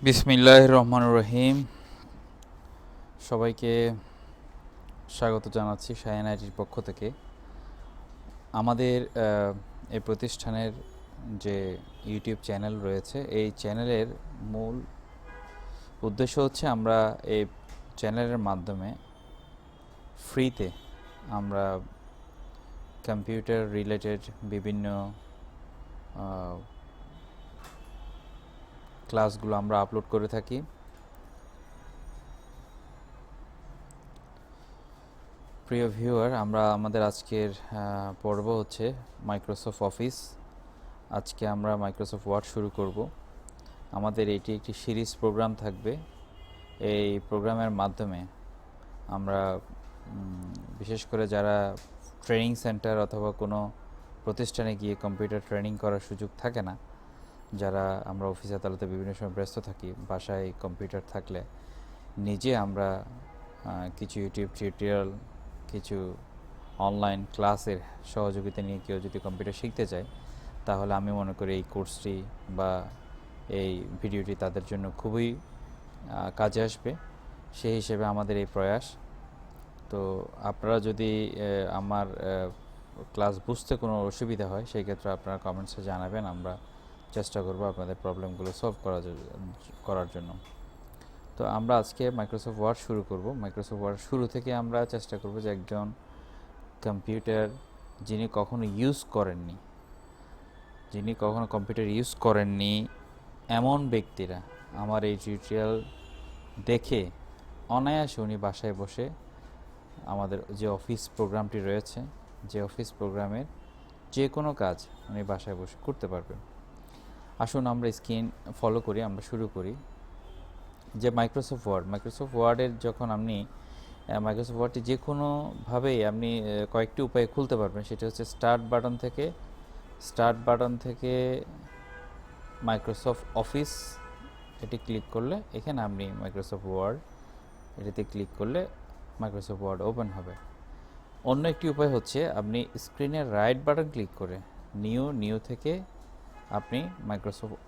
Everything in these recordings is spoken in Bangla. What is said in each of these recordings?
বিসমিল্লাহির রহমানির রহিম। সবাইকে স্বাগত জানাচ্ছি শাহিন আইটির পক্ষ থেকে। আমাদের এই প্রতিষ্ঠানের যে ইউটিউব চ্যানেল রয়েছে, এই চ্যানেলের মূল উদ্দেশ্য হচ্ছে আমরা এই চ্যানেলের মাধ্যমে ফ্রিতে আমরা কম্পিউটার রিলেটেড বিভিন্ন ক্লাসগুলো আমরা আপলোড করে থাকি। প্রিয় ভিউয়ার, আমরা আমাদের আজকের পর্ব হচ্ছে মাইক্রোসফট অফিস। আজকে আমরা মাইক্রোসফট ওয়ার্ড শুরু করব। আমাদের এটি একটি সিরিজ প্রোগ্রাম থাকবে। এই প্রোগ্রামের মাধ্যমে আমরা বিশেষ করে যারা ট্রেনিং সেন্টার অথবা কোনো প্রতিষ্ঠানে গিয়ে কম্পিউটার ট্রেনিং করার সুযোগ থাকে না, যারা আমরা অফিস আদালতে বিভিন্ন সময় ব্যস্ত থাকি, বাসায় কম্পিউটার থাকলে নিজে আমরা কিছু ইউটিউব টিউটোরিয়াল, কিছু অনলাইন ক্লাসের সহযোগিতা নিয়ে কেউ যদি কম্পিউটার শিখতে চায়, তাহলে আমি মনে করি এই কোর্সটি বা এই ভিডিওটি তাদের জন্য খুবই কাজে আসবে। সেই হিসেবে আমাদের এই প্রয়াস। তো আপনারা যদি আমার ক্লাস বুঝতে কোনো অসুবিধা হয়, সেই ক্ষেত্রে আপনারা কমেন্টসে জানাবেন। আমরা চেষ্টা করব আপনাদের প্রবলেমগুলো সলভ করার জন্য। তো আমরা আজকে মাইক্রোসফট ওয়ার্ড শুরু করব। মাইক্রোসফট ওয়ার্ড শুরু থেকে আমরা চেষ্টা করব যে একজন কম্পিউটার যিনি কখনো কম্পিউটার ইউজ করেননি এমন ব্যক্তিরা আমার এই টিউটোরিয়াল দেখে অনায়াসে উনি বাসায় বসে আমাদের যে অফিস প্রোগ্রামটি রয়েছে, যে অফিস প্রোগ্রামের যে কোনো কাজ উনি বাসায় বসে করতে পারবেন। আসুন আমরা স্ক্রিন ফলো করি, আমরা শুরু করি। যে মাইক্রোসফট ওয়ার্ডের যখন আপনি মাইক্রোসফট ওয়ার্ডটি যে কোনোভাবেই আপনি কয়েকটি উপায়ে খুলতে পারবেন। সেটা হচ্ছে স্টার্ট বাটন থেকে মাইক্রোসফট অফিস এটি ক্লিক করলে এখানে আপনি মাইক্রোসফট ওয়ার্ড এটিতে ক্লিক করলে মাইক্রোসফট ওয়ার্ড ওপেন হবে। অন্য একটি উপায় হচ্ছে আপনি স্ক্রিনের রাইট বাটন ক্লিক করে নিউ থেকে আপনি মাইক্রোসফট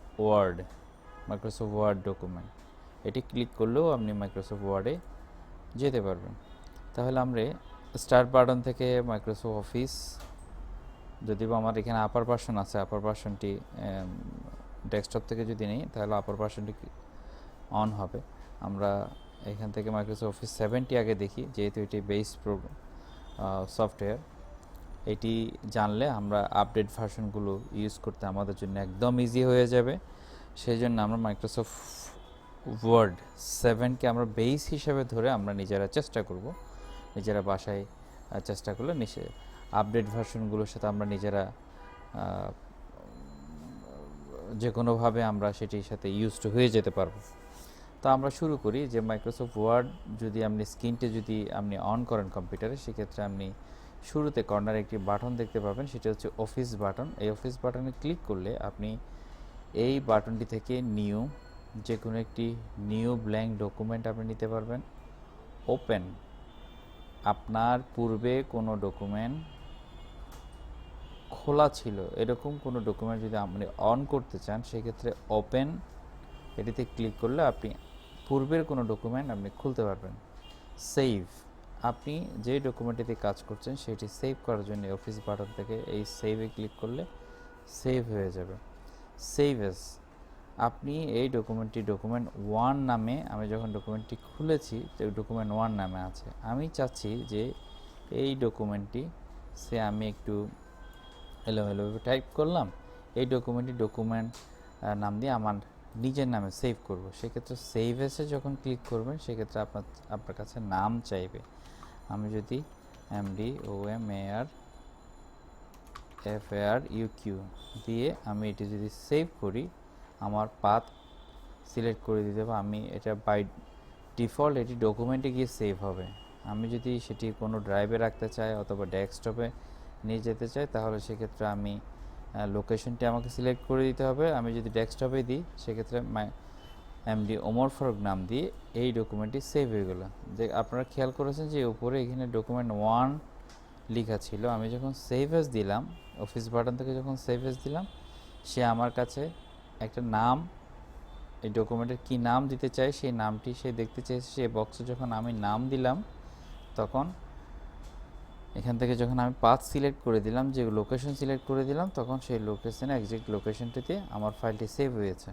ওয়ার্ড ডকুমেন্ট এটি ক্লিক করলেও আপনি মাইক্রোসফট ওয়ার্ডে যেতে পারবেন। তাহলে আমরা স্টার্ট বাটন থেকে মাইক্রোসফট অফিস, যদিও আমার এখানে আপার ভার্সন আছে, আপার ভার্সনটি ডেস্কটপ থেকে যদি নেই তাহলে আপার ভার্সনটি অন হবে। আমরা এখান থেকে মাইক্রোসফট অফিস 7টি আগে দেখি, যেহেতু এটি বেস সফটওয়্যার। এটি জানলে আমরা আপডেট ভার্সনগুলো ইউজ করতে আমাদের জন্য একদম ইজি হয়ে যাবে। সেই জন্য আমরা মাইক্রোসফট ওয়ার্ড 7কে আমরা বেস হিসাবে ধরে আমরা নিজেরা চেষ্টা করব। নিজেরা বাসায় চেষ্টা করলে আপডেট ভার্সনগুলোর সাথে আমরা নিজেরা যে কোনোভাবে আমরা সেটির সাথে ইউজড হয়ে যেতে পারবো। তো আমরা শুরু করি যে মাইক্রোসফট ওয়ার্ড যদি আপনি স্ক্রিনটি যদি আপনি অন করেন কম্পিউটারে, সেক্ষেত্রে আপনি শুরুতে কর্নারে একটি বাটন দেখতে পাবেন, সেটা হচ্ছে অফিস বাটন। এই অফিস বাটনে ক্লিক করলে আপনি এই বাটনটি থেকে যে কোনো একটি নিউ ব্ল্যাঙ্ক ডকুমেন্ট আপনি নিতে পারবেন। ওপেন, আপনার পূর্বে কোনো ডকুমেন্ট খোলা ছিল এরকম কোনো ডকুমেন্ট যদি আপনি অন করতে চান, সেক্ষেত্রে ওপেন এটিতে ক্লিক করলে আপনি পূর্বের কোনো ডকুমেন্ট আপনি খুলতে পারবেন। সেভ, আপনি যে ডকুমেন্টটিতে কাজ করছেন সেটি সেভ করার জন্য অফিস বাটন থেকে এই সেভে ক্লিক করলে সেভ হয়ে যাবে। সেভ এস, আপনি এই ডকুমেন্ট 1 নামে, আমি যখন ডকুমেন্টটি খুলেছি ডকুমেন্ট 1 নামে আছে। আমি চাচ্ছি যে এই ডকুমেন্টটি আমি একটু এলোমেলোভাবে টাইপ করলাম, এই ডকুমেন্ট নাম দিয়ে আমার নিজের নামে সেভ করব। সেক্ষেত্রে সেভ এসে যখন ক্লিক করবেন, সেক্ষেত্রে আপনার কাছে নাম চাইবে। আমি যদি MDOMARFARUQ দিয়ে আমি এটি যদি সেভ করি, আমার পাথ সিলেক্ট করে দিতে হবে। আমি এটা বাই ডিফল্ট এটি ডকুমেন্টে গিয়ে সেভ হবে। আমি যদি সেটি কোনো ড্রাইভে রাখতে চাই অথবা ডেস্কটপে নিয়ে যেতে চাই, তাহলে সেক্ষেত্রে আমি লোকেশনটি আমাকে সিলেক্ট করে দিতে হবে। আমি যদি ডেস্কটপে দিই, সেক্ষেত্রে MD ওমর ফারুক নাম দিয়ে এই ডকুমেন্টটি সেভ হয়ে গেল। যে আপনারা খেয়াল করেছেন যে উপরে এখানে ডকুমেন্ট 1 লেখা ছিল। আমি যখন সেভ এস দিলাম, অফিস বাটন থেকে যখন সেভ এস দিলাম, সে আমার কাছে একটা নাম এই ডকুমেন্টের কি নাম দিতে চাই সেই নামটি সে দেখতে চেয়েছে। সেই বক্সে যখন আমি নাম দিলাম তখন এখান থেকে যখন আমি পাথ সিলেক্ট করে দিলাম, যে লোকেশন সিলেক্ট করে দিলাম, তখন সেই লোকেশনে এক্সাক্ট লোকেশনটিতে আমার ফাইলটি সেভ হয়েছে।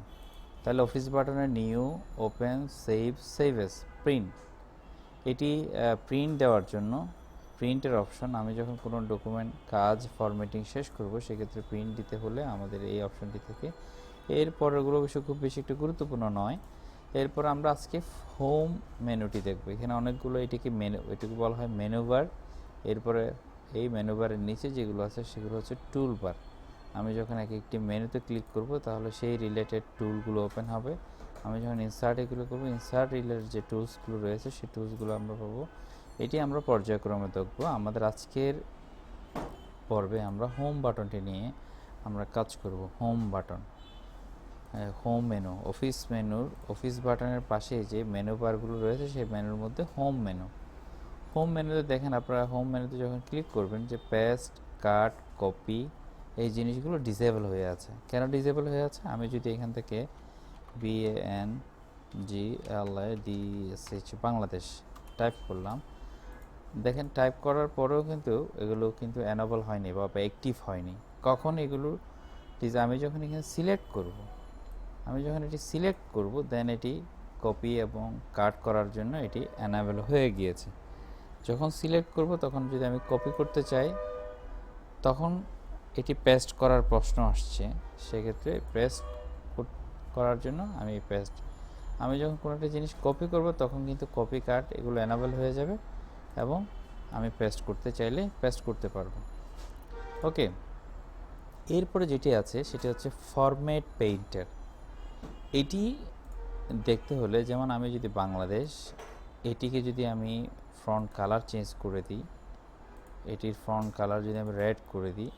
তাহলে অফিস বাটনে new, open, save S, print, এটি প্রিন্ট দেওয়ার জন্য প্রিন্টের অপশন। আমি যখন কোনো ডকুমেন্ট কাজ ফরম্যাটিং শেষ করব সেক্ষেত্রে প্রিন্ট দিতে হলে আমাদের এই অপশনটি থেকে। এর পরেরগুলো অবশ্য খুব বেশি একটু গুরুত্বপূর্ণ নয়। এরপর আমরা আজকে হোম মেনুটি দেখব। এখানে অনেকগুলো, এটিকে বলা হয় মেনু বার। এরপরে এই মেনু বারের নিচে যেগুলো আছে সেগুলো হচ্ছে টুল বার। আমি যখন একটি মেনুতে ক্লিক করব তাহলে সেই রিলেটেড টুলগুলো ওপেন হবে। আমি যখন ইনসার্টে ক্লিক করব, ইনসার্ট রিলেটেড যে টুলসগুলো রয়েছে সেই টুলসগুলো আমরা পাবো। এটি আমরা পর্যায়ক্রমে দেখব। আমাদের আজকের পর্বে আমরা হোম বাটনটি নিয়ে আমরা কাজ করব। Home button, home menu, office বাটনের পাশে যে মেনু বারগুলো রয়েছে সেই মেনুর মধ্যে হোম মেনু। হোম মেনুতে দেখেন, আপনারা হোম মেনুতে যখন ক্লিক করবেন যে পেস্ট, কাট, কপি, এই জিনিসগুলো ডিসেবল হয়ে আছে। কেন ডিসেবল হয়ে আছে? আমি যদি এখান থেকে BANGLADSH বাংলাদেশ টাইপ করলাম, দেখেন টাইপ করার পরেও কিন্তু এগুলো কিন্তু এনেবল হয়নি বা অ্যাক্টিভ হয়নি। কখন এগুলো? আমি যখন এখানে সিলেক্ট করব, দেন এটি কপি এবং কাট করার জন্য এটি এনেবল হয়ে গিয়েছে। যখন সিলেক্ট করব তখন যদি আমি কপি করতে চাই তখন এটি পেস্ট করার প্রশ্ন আসছে। সেক্ষেত্রে পেস্ট করার জন্য আমি যখন কোনো একটা জিনিস কপি করব তখন কিন্তু কপি কাট এগুলো এনেবল হয়ে যাবে এবং আমি পেস্ট করতে চাইলে পেস্ট করতে পারবো। ওকে, এরপরে যেটি আছে সেটি হচ্ছে ফরম্যাট পেইন্টার। এটি দেখতে হলে, যেমন আমি যদি বাংলাদেশ, এটিকে যদি আমি ফ্রন্ট কালার চেঞ্জ করে দিই, এটির ফ্রন্ট কালার যদি আমি রেড করে দিই,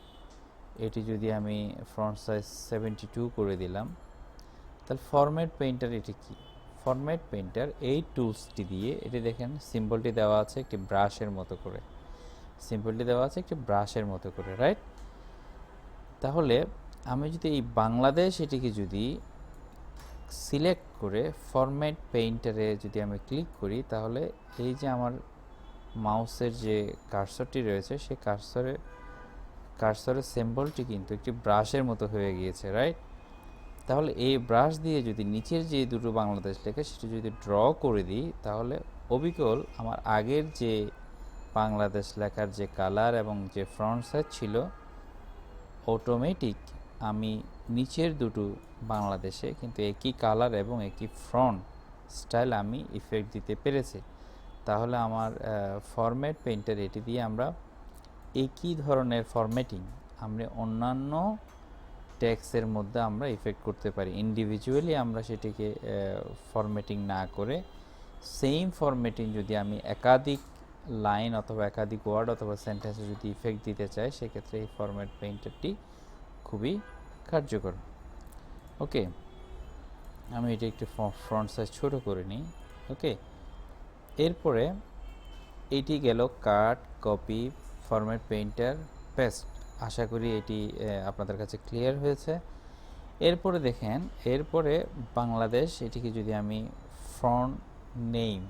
এটি যদি আমি ফ্রন্ট সাইজ 72 করে দিলাম, তাহলে ফরম্যাট পেইন্টার এটি কি? ফরম্যাট পেইন্টার এই টুলসটি দিয়ে, এটি দেখেন সিম্বলটি দেওয়া আছে একটি ব্রাশের মতো করে, রাইট? তাহলে আমি যদি এই বাংলাদেশ এটিকে যদি সিলেক্ট করে ফরম্যাট পেইন্টারে যদি আমি ক্লিক করি, তাহলে এই যে আমার মাউসের যে কার্সরটি রয়েছে সেই কার্সরের সিম্বলটি কিন্তু একটি ব্রাশের মতো হয়ে গিয়েছে, রাইট? তাহলে এই ব্রাশ দিয়ে যদি নিচের যে দুটো বাংলাদেশ লেখা সেটি যদি ড্র করে দিই, তাহলে অবিকল আমার আগের যে বাংলাদেশ লেখার যে কালার এবং যে ফ্রন্ট সাইজ ছিল, অটোমেটিক আমি নিচের দুটো বাংলাদেশে কিন্তু একই কালার এবং একই ফ্রন্ট স্টাইল আমি ইফেক্ট দিতে পেরেছি। তাহলে আমার ফরম্যাট পেইন্টার এটি দিয়ে আমরা একই ধরনের ফরম্যাটিং আমরা অন্যান্য টেক্সটের মধ্যে আমরা ইফেক্ট করতে পারি। ইন্ডিভিজুয়ালি আমরা সেটিকে ফরম্যাটিং না করে সেম ফরম্যাটিং যদি আমি একাধিক লাইন অথবা একাধিক ওয়ার্ড অথবা সেন্টেন্সে যদি ইফেক্ট দিতে চাই, সেক্ষেত্রে এই ফরম্যাট পেইন্টারটি খুবই কার্যকর। ওকে, আমি এটি একটু ফ্রন্ট সাইজ ছোট করে নিই। ওকে, এরপরে এটি গেল কাট, কপি, ফরম্যাট পেইন্টার, পেস্ট। আশা করি এটি আপনাদের কাছে ক্লিয়ার হয়েছে। এরপরে দেখেন, এরপরে বাংলাদেশ এটিকে যদি আমি ফ্রন্ট নেম,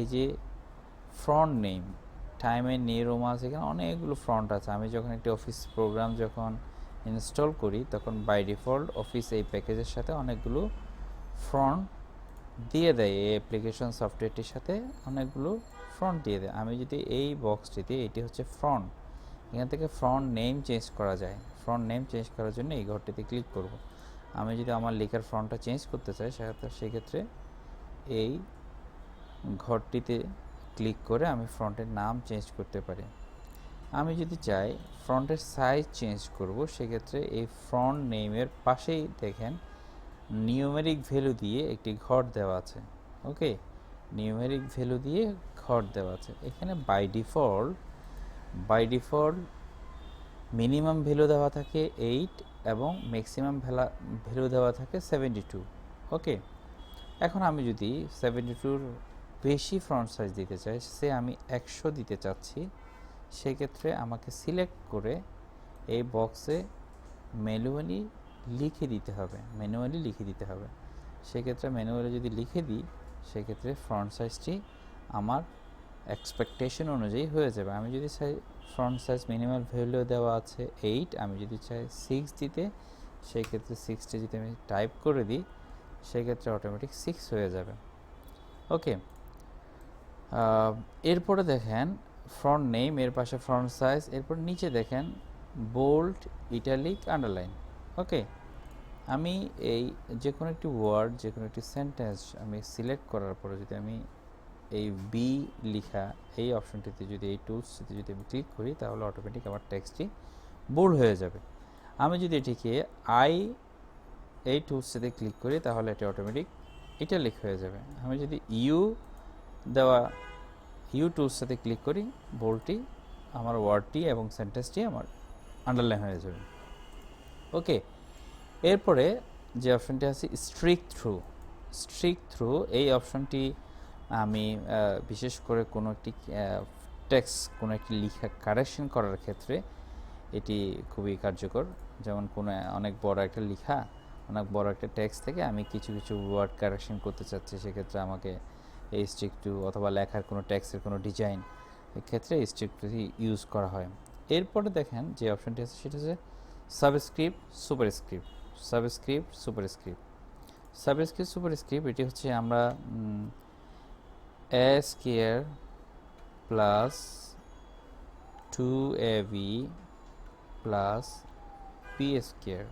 এই যে ফ্রন্ট নেম, টাইমের নিউ রোমান্স, এখানে অনেকগুলো ফ্রন্ট আছে। আমি যখন একটি অফিস প্রোগ্রাম যখন ইনস্টল করি তখন বাই ডিফল্ট অফিস এই প্যাকেজের সাথে অনেকগুলো ফ্রন্ট দিয়ে দেয়। এই অ্যাপ্লিকেশন সফটওয়্যারটির সাথে অনেকগুলো ফ্রন্ট দিয়ে দেয়। আমি যদি এই বক্সটিতে, এটি হচ্ছে ফ্রন্ট, এখান থেকে ফ্রন্ট নেম চেঞ্জ করা যায়। ফ্রন্ট নেম চেঞ্জ করার জন্য এই ঘরটিতে ক্লিক করব। আমি যদি আমার লেখার ফ্রন্টটা চেঞ্জ করতে চাই, সেক্ষেত্রে এই ঘরটিতে ক্লিক করে আমি ফ্রন্টের নাম চেঞ্জ করতে পারি। আমি যদি চাই ফ্রন্টের সাইজ চেঞ্জ করব, সেক্ষেত্রে এই ফ্রন্ট নেমের পাশেই দেখেন নিউমেরিক ভ্যালু দিয়ে একটি ঘর দেওয়া আছে। ওকে, নিউমেরিক ভ্যালু দিয়ে ঘর দেওয়া আছে। এখানে বাই ডিফল্ট মিনিমাম ভ্যালু দেওয়া থাকে 8 এবং ম্যাক্সিমাম ভ্যালু দেওয়া থাকে 72। ওকে, এখন আমি যদি 72-র বেশি ফ্রন্ট সাইজ দিতে চাই, আমি 100 দিতে চাচ্ছি, সেক্ষেত্রে আমাকে সিলেক্ট করে এই বক্সে ম্যানুয়ালি লিখে দিতে হবে। সেক্ষেত্রে ম্যানুয়ালি যদি লিখে দিই সেক্ষেত্রে ফ্রন্ট সাইজটি আমার এক্সপেকটেশন অনুযায়ী হয়ে যাবে। আমি যদি চাই ফ্রন্ট সাইজ মিনিমাল ভ্যালু দেওয়া আছে 8, আমি যদি চাই 6 দিতে, সেক্ষেত্রে 6টি যদি আমি টাইপ করে দিই সেক্ষেত্রে অটোমেটিক 6 হয়ে যাবে। ওকে, এরপরে দেখেন ফ্রন্ট নেম, এর পাশে ফ্রন্ট সাইজ, এরপর নিচে দেখেন বোল্ড, ইটালিক, আন্ডারলাইন। ওকে, আমি এই যে কোনো একটি ওয়ার্ড, যে কোনো একটি সেন্টেন্স আমি সিলেক্ট করার পরে যদি আমি এই বি লিখা এই অপশনটিতে যদি এই টুলসটিতে যদি আমি ক্লিক করি তাহলে অটোমেটিক আমার টেক্সটটি বোল্ড হয়ে যাবে। আমি যদি এটিকে এই টুলসটিতে ক্লিক করি তাহলে এটি অটোমেটিক ইটালিক হয়ে যাবে। আমি যদি ইউ টুলসটাতে ক্লিক করি, বোল্ডটি আমার ওয়ার্ডটি এবং সেন্টেন্সটি আমার আন্ডারলাইন হয়ে যাবে। ওকে, এরপরে যে অপশনটি আছে স্ট্রিক থ্রু, এই অপশনটি আমি বিশেষ করে কোনো একটি টেক্সট, কোনো একটি লেখা কারেকশন করার ক্ষেত্রে এটি খুবই কার্যকর। যেমন কোনো অনেক বড় একটা লেখা, অনেক বড় একটা টেক্সট থেকে আমি কিছু ওয়ার্ড কারেকশন করতে চাচ্ছি, সেক্ষেত্রে আমাকে এই স্ট্রিক টু অথবা লেখার কোনো টেক্সটের কোনো ডিজাইন, এক্ষেত্রে স্ট্রিক টু ইউজ করা হয়। এরপরে দেখেন যে অপশনটি আছে সেটা হচ্ছে সাবস্ক্রিপ্ট সুপারস্ক্রিপ্ট। এটি হচ্ছে আমরা a square plus 2ab plus b square.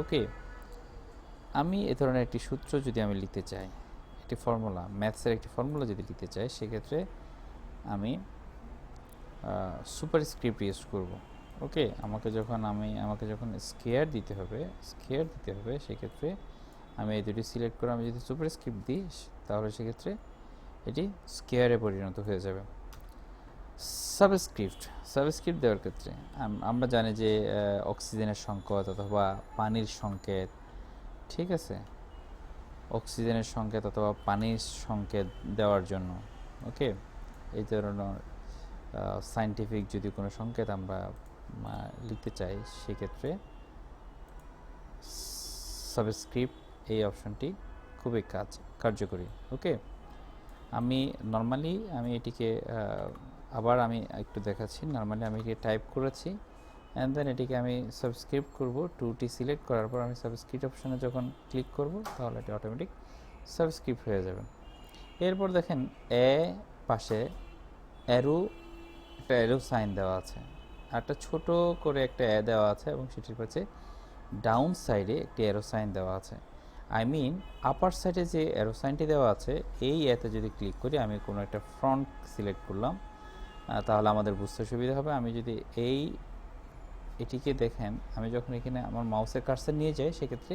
Okay, আমি এ ধরনের একটি সূত্র যদি আমি লিখতে চাই, একটি ফর্মুলা, ম্যাথসের একটি ফর্মুলা যদি লিখতে চাই, সেক্ষেত্রে আমি সুপারস্ক্রিপ্ট ইউজ করব। ওকে, আমাকে যখন স্কোয়ার দিতে হবে, সেক্ষেত্রে আমি এই দুটি সিলেক্ট করে আমি যদি সুপারস্ক্রিপ্ট দিই তাহলে সেক্ষেত্রে এটি স্কোয়ারে পরিণত হয়ে যাবে। সাবস্ক্রিপ্ট দেওয়ার ক্ষেত্রে আমরা জানি যে অক্সিজেনের সংকেত অথবা পানির সংকেত, ঠিক আছে, অক্সিজেনের সংকেত অথবা পানির সংকেত দেওয়ার জন্য, ওকে, এই ধরনের সায়েন্টিফিক যদি কোনো সংকেত আমরা লিখতে চাই সেক্ষেত্রে সাবস্ক্রিপ্ট এই অপশনটি খুবই কার্যকরী। ওকে, আমি এটিকে আবার আমি একটু দেখাচ্ছি। নর্মালি আমি এটিকে টাইপ করেছি অ্যান্ড দেন এটিকে আমি সাবস্ক্রিপ্ট করব। 2টি সিলেক্ট করার পর আমি সাবস্ক্রিপ্ট অপশনে যখন ক্লিক করব তাহলে এটি অটোমেটিক সাবস্ক্রিপ্ট হয়ে যাবে। এরপর দেখেন পাশে একটা অ্যারো সাইন দেওয়া আছে, একটা ছোট করে একটা দেওয়া আছে এবং সেটির পাশে ডাউন সাইডে একটি অ্যারো সাইন দেওয়া আছে। আপার সাইডে যে অ্যারো সাইনটি দেওয়া আছে এই এতে যদি ক্লিক করি, আমি কোনো একটা ফ্রন্ট সিলেক্ট করলাম, তাহলে আমাদের বুঝতে সুবিধা হবে। আমি যদি এটিকে দেখেন, আমি যখন এখানে আমার মাউসের কার্সার নিয়ে যাই সেক্ষেত্রে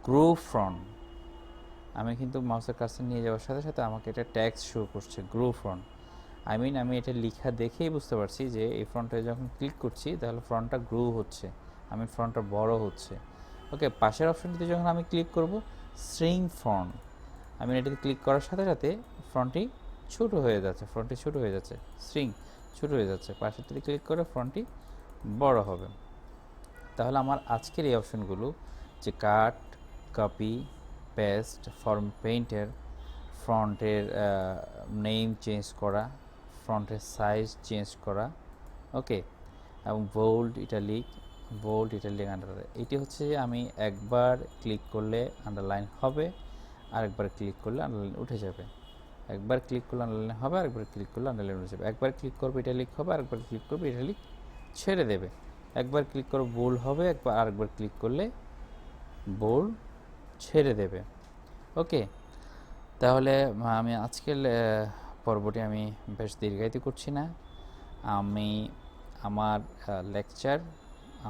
গ্রো ফ্রন্ট, আমি কিন্তু মাউসের কার্সার নিয়ে যাওয়ার সাথে সাথে আমাকে এটা ট্যাক্স শো করছে গ্রো ফ্রন্ট। আমি এটা লেখা দেখেই বুঝতে পারছি যে এই ফ্রন্টে যখন ক্লিক করছি তাহলে ফ্রন্টটা গ্রো হচ্ছে, ফ্রন্টটা বড় হচ্ছে। ওকে, পাশের অপশনটিতে যখন আমি ক্লিক করব শ্রিং ফ্রন্ট, এটিতে ক্লিক করার সাথে সাথে ফ্রন্টটি ছোট হয়ে যাচ্ছে, শ্রিং ছোট হয়ে যাচ্ছে। পাশেরটিতে ক্লিক করে ফ্রন্টটি বড় হবে। তাহলে আমার আজকের এই অপশনগুলো যে কাট, কপি, পেস্ট, ফর্ম পেইন্টের, ফ্রন্টের নেম চেঞ্জ করা, ফ্রন্টের সাইজ চেঞ্জ করা, ওকে, এবং বোল্ড, ইটালিক, আন্ডারলাইন, এটি হচ্ছে যে আমি একবার ক্লিক করলে আন্ডারলাইন হবে, আরেকবার ক্লিক করলে আন্ডারলাইন উঠে যাবে, একবার ক্লিক করলে আন্ডারলাইন হবে, আরেকবার ক্লিক করলে আন্ডারলাইন উঠে যাবে, একবার ক্লিক করবে ইটালিক হবে, আরেকবার ক্লিক করবে ইটালিক ছেড়ে দেবে, একবার ক্লিক করবে বোল্ড হবে, আরেকবার ক্লিক করলে বোল্ড ছেড়ে দেবে। ওকে, তাহলে আমি আজকের পর্বটি আমি বেশ দীর্ঘায়িত করছি না। আমার লেকচার,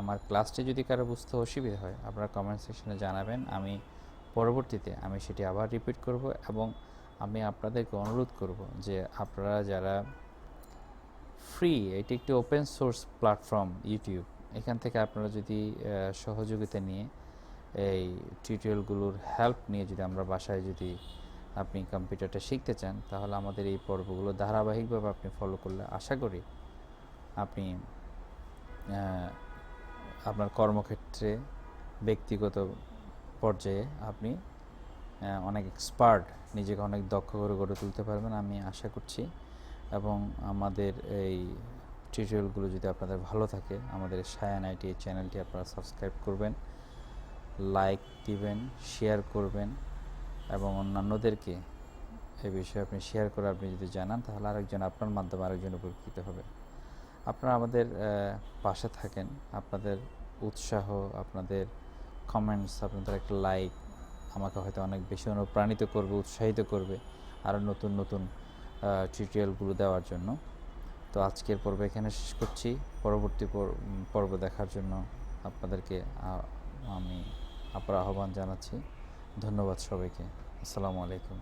আমার ক্লাসটি যদি কারো বুঝতে অসুবিধা হয় আপনারা কমেন্ট সেকশনে জানাবেন, আমি পরবর্তীতে সেটি আবার রিপিট করব এবং আমি আপনাদেরকে অনুরোধ করব যে আপনারা যারা ফ্রি, এটি একটি ওপেন সোর্স প্ল্যাটফর্ম ইউটিউব, এখান থেকে আপনারা যদি সহযোগিতা নিয়ে এই টিউটোরিয়ালগুলোর হেল্প নিয়ে যদি আমরা বাসায় যদি আপনি কম্পিউটারটা শিখতে চান তাহলে আমাদের এই পর্বগুলো ধারাবাহিকভাবে আপনি ফলো করলে আশা করি আপনি আপনার কর্মক্ষেত্রে, ব্যক্তিগত পর্যায়ে আপনি অনেক এক্সপার্ট, নিজেকে অনেক দক্ষ করে গড়ে তুলতে পারবেন আমি আশা করছি। এবং আমাদের এই টিউটোরিয়ালগুলো যদি আপনাদের ভালো থাকে, আমাদের সায়ান আইটি এই চ্যানেলটি আপনারা সাবস্ক্রাইব করবেন, লাইক দিবেন, শেয়ার করবেন এবং অন্যান্যদেরকে এই বিষয়ে আপনি শেয়ার করে আপনি যদি জানান, তাহলে আরেকজন আপনার মাধ্যমে আরেকজন উপকৃত হবে। আপনারা আমাদের পাশে থাকেন, আপনাদের উৎসাহ, আপনাদের কমেন্টস, আপনাদের একটা লাইক আমাকে হয়তো অনেক বেশি অনুপ্রাণিত করবে, উৎসাহিত করবে আরও নতুন নতুন টিউটোরিয়ালগুলো দেওয়ার জন্য। তো আজকের পর্ব এখানে শেষ করছি। পরবর্তী পর্ব দেখার জন্য আপনাদেরকে আমি আবার আহ্বান জানাচ্ছি। ধন্যবাদ সবাইকে। আসসালামু আলাইকুম।